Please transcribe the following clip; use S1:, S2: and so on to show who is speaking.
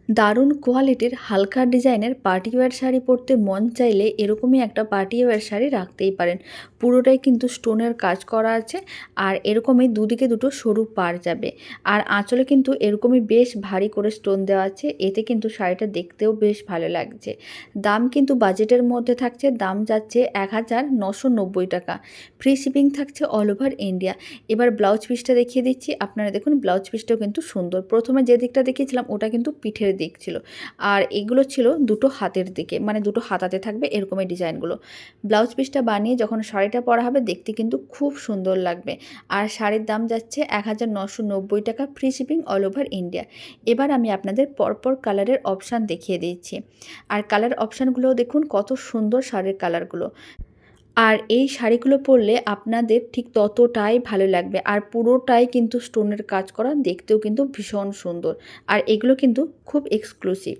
S1: দারুণ কোয়ালিটির হালকা ডিজাইনের পার্টিওয়্যার শাড়ি পরতে মন চাইলে এরকমই একটা পার্টিওয়্যার শাড়ি রাখতেই পারেন। পুরোটাই কিন্তু স্টোনের কাজ করা আছে, আর এরকমই দুদিকে দুটো সরু পাড় যাবে। আর আঁচলে কিন্তু এরকমই বেশ ভারী করে স্টোন দেওয়া আছে, এতে কিন্তু শাড়িটা দেখতেও বেশ ভালো লাগছে। দাম কিন্তু বাজেটের মধ্যে থাকছে, দাম যাচ্ছে 1990 টাকা। ফ্রি শিপিং থাকছে অল ওভার ইন্ডিয়া। এবার ব্লাউজ পিসটা দেখিয়ে দিচ্ছি, আপনারা দেখুন ব্লাউজ পিসটাও কিন্তু সুন্দর। প্রথমে যে দিকটা দেখিয়েছিলাম ওটা কিন্তু পিঠের দিক ছিল, আর এগুলো ছিল দুটো হাতের দিকে, মানে দুটো হাতাতে থাকবে এরকমই ডিজাইনগুলো। ব্লাউজ পিসটা বানিয়ে যখন শাড়িটা পরা হবে দেখতে কিন্তু খুব সুন্দর লাগবে। আর শাড়ির দাম যাচ্ছে 1990 টাকা, free shipping all over India. এবার আমি আপনাদের পরপর কালারের অপশান দেখিয়ে দিচ্ছি, আর কালার অপশানগুলো দেখুন কত সুন্দর শাড়ির কালারগুলো। আর এই শাড়িগুলো পরলে আপনাদের ঠিক ততটাই ভালো লাগবে, আর পুরোটাই কিন্তু স্টোনের কাজ করা, দেখতেও কিন্তু ভীষণ সুন্দর। আর এগুলো কিন্তু খুব এক্সক্লুসিভ।